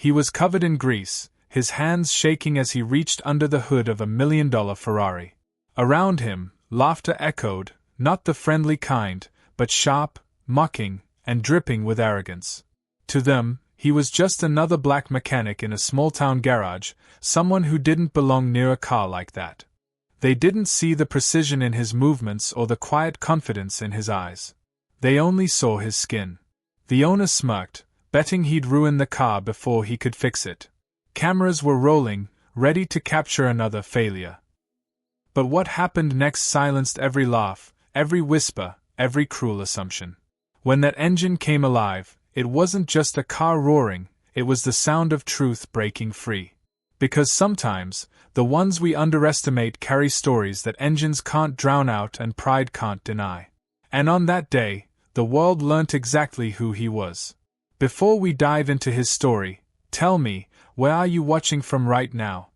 He was covered in grease, his hands shaking as he reached under the hood of $1 million Ferrari. Around him, laughter echoed, not the friendly kind, but sharp, mocking, and dripping with arrogance. To them, he was just another black mechanic in a small-town garage, someone who didn't belong near a car like that. They didn't see the precision in his movements or the quiet confidence in his eyes. They only saw his skin. The owner smirked, betting he'd ruin the car before he could fix it. Cameras were rolling, ready to capture another failure. But what happened next silenced every laugh, every whisper, every cruel assumption. When that engine came alive, it wasn't just a car roaring, it was the sound of truth breaking free. Because sometimes, the ones we underestimate carry stories that engines can't drown out and pride can't deny. And on that day, the world learnt exactly who he was. Before we dive into his story, tell me, where are you watching from right now?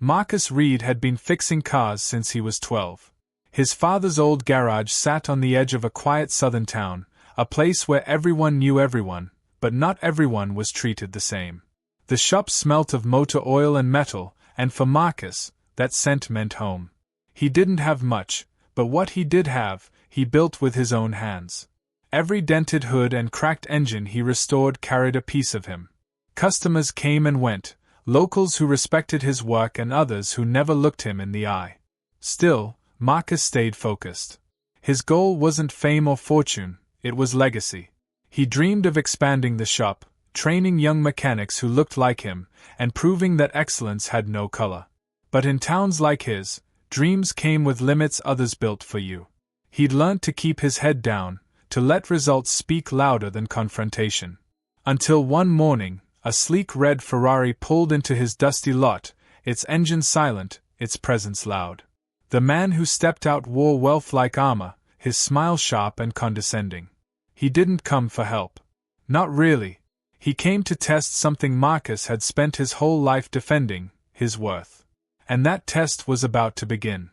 Marcus Reed had been fixing cars since he was 12. His father's old garage sat on the edge of a quiet southern town, a place where everyone knew everyone, but not everyone was treated the same. The shop smelt of motor oil and metal, and for Marcus, that scent meant home. He didn't have much, but what he did have, he built with his own hands. Every dented hood and cracked engine he restored carried a piece of him. Customers came and went, locals who respected his work and others who never looked him in the eye. Still, Marcus stayed focused. His goal wasn't fame or fortune, it was legacy. He dreamed of expanding the shop, training young mechanics who looked like him, and proving that excellence had no color. But in towns like his, dreams came with limits others built for you. He'd learned to keep his head down, to let results speak louder than confrontation. Until one morning, a sleek red Ferrari pulled into his dusty lot, its engine silent, its presence loud. The man who stepped out wore wealth like armor, his smile sharp and condescending. He didn't come for help. Not really. He came to test something Marcus had spent his whole life defending, his worth. And that test was about to begin.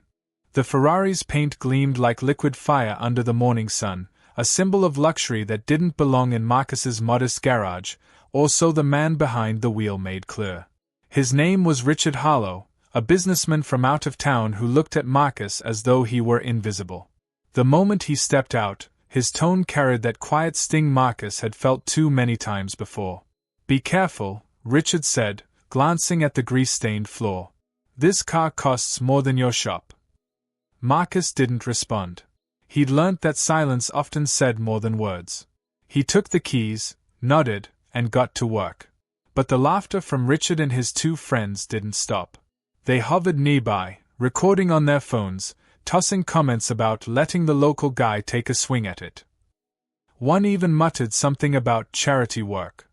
The Ferrari's paint gleamed like liquid fire under the morning sun, a symbol of luxury that didn't belong in Marcus's modest garage, or so the man behind the wheel made clear. His name was Richard Harlow, a businessman from out of town who looked at Marcus as though he were invisible. The moment he stepped out, his tone carried that quiet sting Marcus had felt too many times before. "Be careful," Richard said, glancing at the grease-stained floor. "This car costs more than your shop." Marcus didn't respond. He'd learnt that silence often said more than words. He took the keys, nodded, and got to work. But the laughter from Richard and his two friends didn't stop. They hovered nearby, recording on their phones, tossing comments about letting the local guy take a swing at it. One even muttered something about charity work.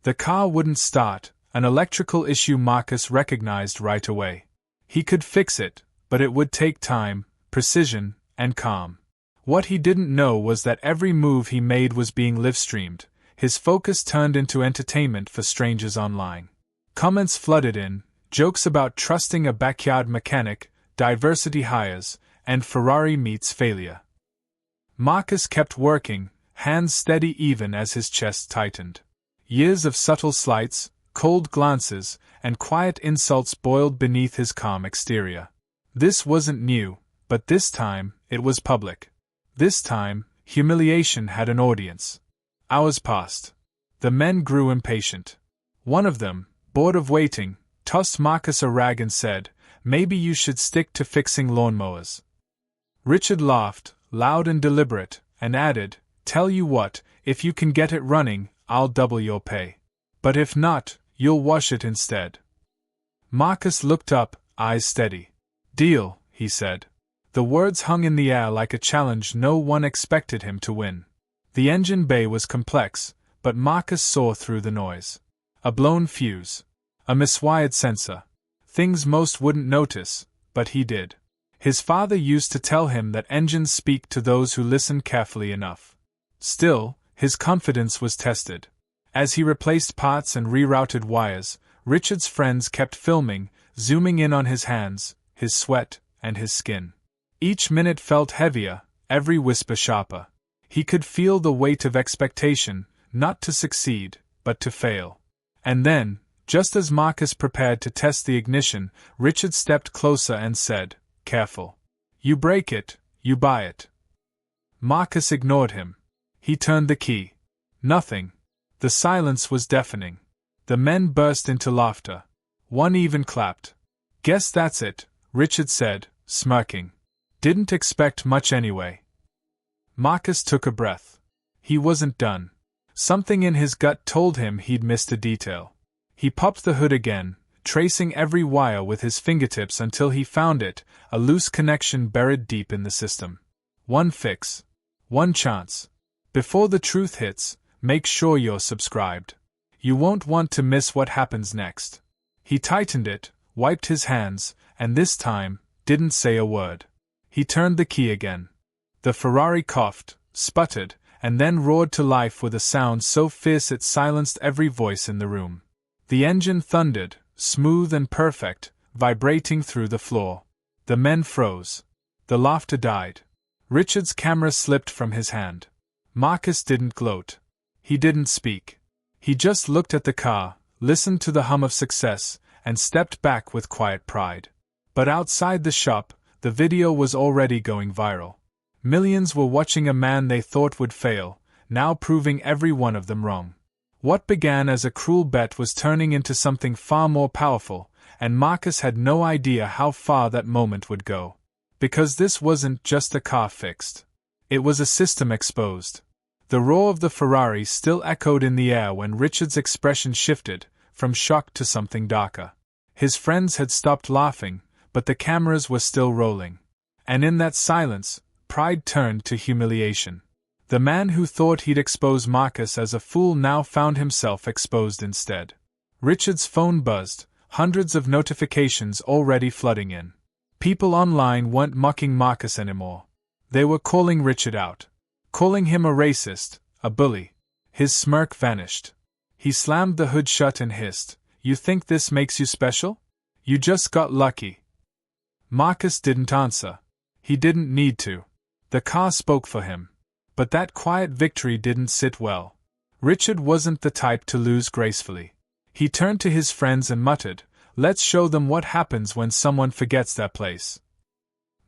The car wouldn't start, an electrical issue Marcus recognized right away. He could fix it, but it would take time, precision, and calm. What he didn't know was that every move he made was being live-streamed, his focus turned into entertainment for strangers online. Comments flooded in, jokes about trusting a backyard mechanic, diversity hires, and Ferrari meets failure. Marcus kept working, hands steady even as his chest tightened. Years of subtle slights, cold glances, and quiet insults boiled beneath his calm exterior. This wasn't new, but this time, it was public. This time, humiliation had an audience. Hours passed. The men grew impatient. One of them, bored of waiting, tossed Marcus a rag and said, "Maybe you should stick to fixing lawnmowers." Richard laughed, loud and deliberate, and added, "Tell you what, if you can get it running, I'll double your pay. But if not, you'll wash it instead." Marcus looked up, eyes steady. "Deal," he said. The words hung in the air like a challenge no one expected him to win. The engine bay was complex, but Marcus saw through the noise. A blown fuse. A miswired sensor. Things most wouldn't notice, but he did. His father used to tell him that engines speak to those who listen carefully enough. Still, his confidence was tested. As he replaced parts and rerouted wires, Richard's friends kept filming, zooming in on his hands, his sweat, and his skin. Each minute felt heavier, every whisper sharper. He could feel the weight of expectation, not to succeed, but to fail. And then, just as Marcus prepared to test the ignition, Richard stepped closer and said, "Careful. You break it, you buy it." Marcus ignored him. He turned the key. Nothing. The silence was deafening. The men burst into laughter. One even clapped. "Guess that's it," Richard said, smirking. "Didn't expect much anyway." Marcus took a breath. He wasn't done. Something in his gut told him he'd missed a detail. He popped the hood again, tracing every wire with his fingertips until he found it, a loose connection buried deep in the system. One fix. One chance. Before the truth hits, make sure you're subscribed. You won't want to miss what happens next. He tightened it, wiped his hands, and this time, didn't say a word. He turned the key again. The Ferrari coughed, sputtered, and then roared to life with a sound so fierce it silenced every voice in the room. The engine thundered, smooth and perfect, vibrating through the floor. The men froze. The laughter died. Richard's camera slipped from his hand. Marcus didn't gloat. He didn't speak. He just looked at the car, listened to the hum of success, and stepped back with quiet pride. But outside the shop, the video was already going viral. Millions were watching a man they thought would fail, now proving every one of them wrong. What began as a cruel bet was turning into something far more powerful, and Marcus had no idea how far that moment would go. Because this wasn't just a car fixed. It was a system exposed. The roar of the Ferrari still echoed in the air when Richard's expression shifted, from shock to something darker. His friends had stopped laughing, but the cameras were still rolling. And in that silence, pride turned to humiliation. The man who thought he'd expose Marcus as a fool now found himself exposed instead. Richard's phone buzzed, hundreds of notifications already flooding in. People online weren't mocking Marcus anymore. They were calling Richard out. Calling him a racist, a bully. His smirk vanished. He slammed the hood shut and hissed, "You think this makes you special? You just got lucky." Marcus didn't answer. He didn't need to. The car spoke for him. But that quiet victory didn't sit well. Richard wasn't the type to lose gracefully. He turned to his friends and muttered, "Let's show them what happens when someone forgets their place."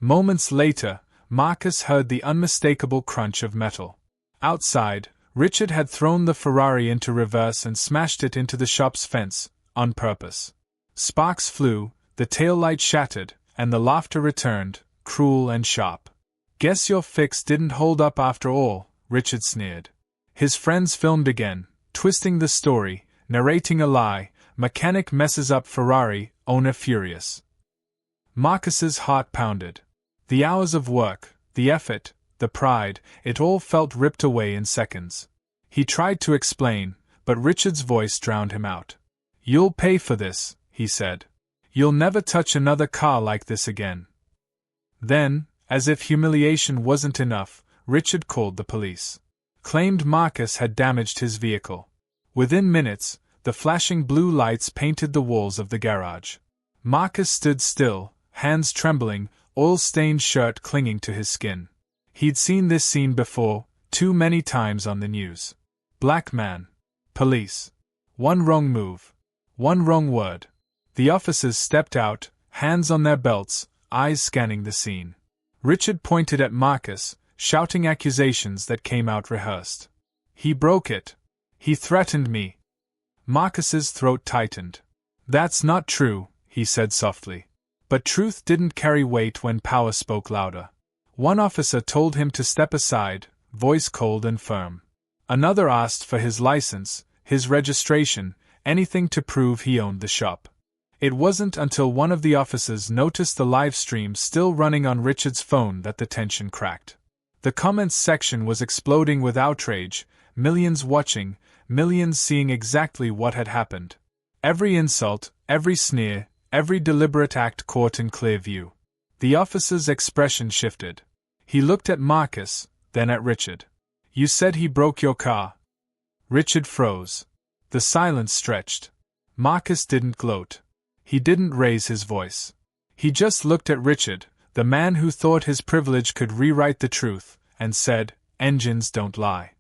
Moments later, Marcus heard the unmistakable crunch of metal. Outside, Richard had thrown the Ferrari into reverse and smashed it into the shop's fence, on purpose. Sparks flew, the taillight shattered, and the laughter returned, cruel and sharp. "Guess your fix didn't hold up after all," Richard sneered. His friends filmed again, twisting the story, narrating a lie, mechanic messes up Ferrari, owner furious. Marcus's heart pounded. The hours of work, the effort, the pride, it all felt ripped away in seconds. He tried to explain, but Richard's voice drowned him out. "You'll pay for this," he said. "You'll never touch another car like this again." Then, as if humiliation wasn't enough, Richard called the police. Claimed Marcus had damaged his vehicle. Within minutes, the flashing blue lights painted the walls of the garage. Marcus stood still, hands trembling, oil-stained shirt clinging to his skin. He'd seen this scene before, too many times on the news. Black man. Police. One wrong move. One wrong word. The officers stepped out, hands on their belts, eyes scanning the scene. Richard pointed at Marcus, shouting accusations that came out rehearsed. "He broke it. He threatened me." Marcus's throat tightened. "That's not true," he said softly. But truth didn't carry weight when power spoke louder. One officer told him to step aside, voice cold and firm. Another asked for his license, his registration, anything to prove he owned the shop. It wasn't until one of the officers noticed the live stream still running on Richard's phone that the tension cracked. The comments section was exploding with outrage, millions watching, millions seeing exactly what had happened. Every insult, every sneer, every deliberate act caught in clear view. The officer's expression shifted. He looked at Marcus, then at Richard. "You said he broke your car." Richard froze. The silence stretched. Marcus didn't gloat. He didn't raise his voice. He just looked at Richard, the man who thought his privilege could rewrite the truth, and said, "Engines don't lie."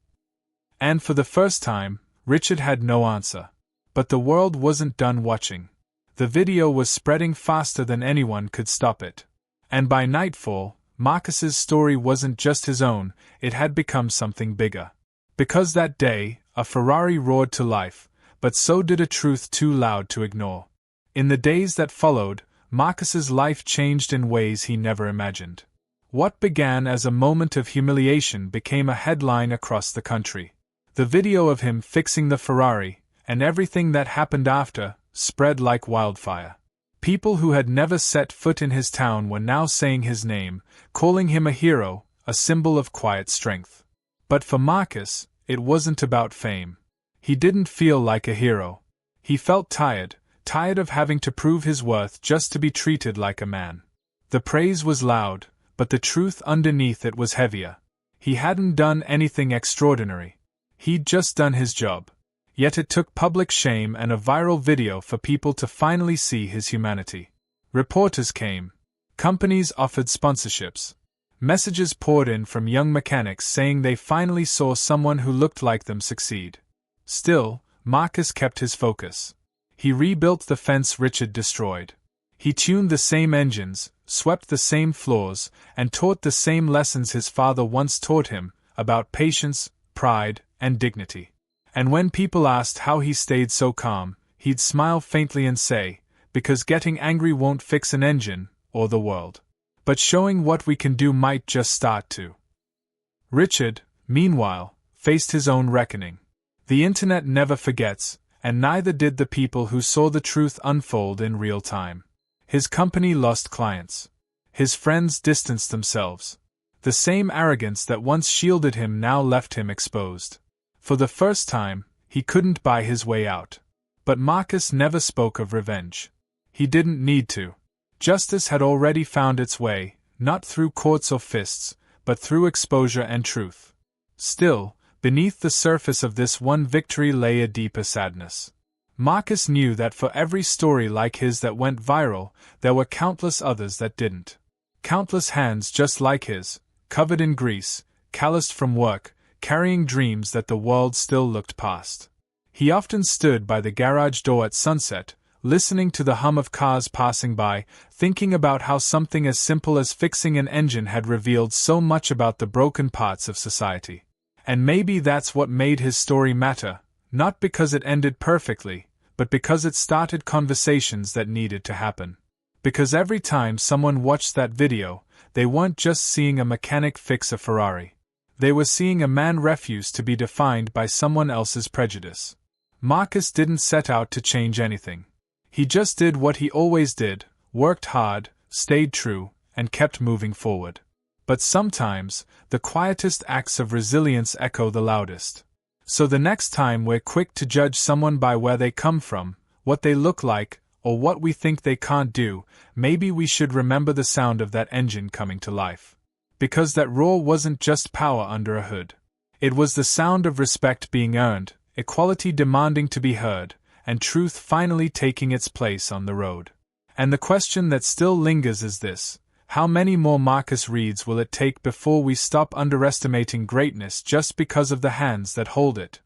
And for the first time, Richard had no answer. But the world wasn't done watching. The video was spreading faster than anyone could stop it. And by nightfall, Marcus's story wasn't just his own, it had become something bigger. Because that day, a Ferrari roared to life, but so did a truth too loud to ignore. In the days that followed, Marcus's life changed in ways he never imagined. What began as a moment of humiliation became a headline across the country. The video of him fixing the Ferrari, and everything that happened after, spread like wildfire. People who had never set foot in his town were now saying his name, calling him a hero, a symbol of quiet strength. But for Marcus, it wasn't about fame. He didn't feel like a hero. He felt tired of having to prove his worth just to be treated like a man. The praise was loud, but the truth underneath it was heavier. He hadn't done anything extraordinary. He'd just done his job. Yet it took public shame and a viral video for people to finally see his humanity. Reporters came. Companies offered sponsorships. Messages poured in from young mechanics saying they finally saw someone who looked like them succeed. Still, Marcus kept his focus. He rebuilt the fence Richard destroyed. He tuned the same engines, swept the same floors, and taught the same lessons his father once taught him, about patience, pride, and dignity. And when people asked how he stayed so calm, he'd smile faintly and say, "Because getting angry won't fix an engine, or the world. But showing what we can do might just start to." Richard, meanwhile, faced his own reckoning. The internet never forgets, and neither did the people who saw the truth unfold in real time. His company lost clients. His friends distanced themselves. The same arrogance that once shielded him now left him exposed. For the first time, he couldn't buy his way out. But Marcus never spoke of revenge. He didn't need to. Justice had already found its way, not through courts or fists, but through exposure and truth. Still, beneath the surface of this one victory lay a deeper sadness. Marcus knew that for every story like his that went viral, there were countless others that didn't. Countless hands just like his, covered in grease, calloused from work, carrying dreams that the world still looked past. He often stood by the garage door at sunset, listening to the hum of cars passing by, thinking about how something as simple as fixing an engine had revealed so much about the broken parts of society. And maybe that's what made his story matter, not because it ended perfectly, but because it started conversations that needed to happen. Because every time someone watched that video, they weren't just seeing a mechanic fix a Ferrari. They were seeing a man refuse to be defined by someone else's prejudice. Marcus didn't set out to change anything. He just did what he always did, worked hard, stayed true, and kept moving forward. But sometimes, the quietest acts of resilience echo the loudest. So the next time we're quick to judge someone by where they come from, what they look like, or what we think they can't do, maybe we should remember the sound of that engine coming to life. Because that roar wasn't just power under a hood. It was the sound of respect being earned, equality demanding to be heard, and truth finally taking its place on the road. And the question that still lingers is this: how many more Marcus Reeds will it take before we stop underestimating greatness just because of the hands that hold it?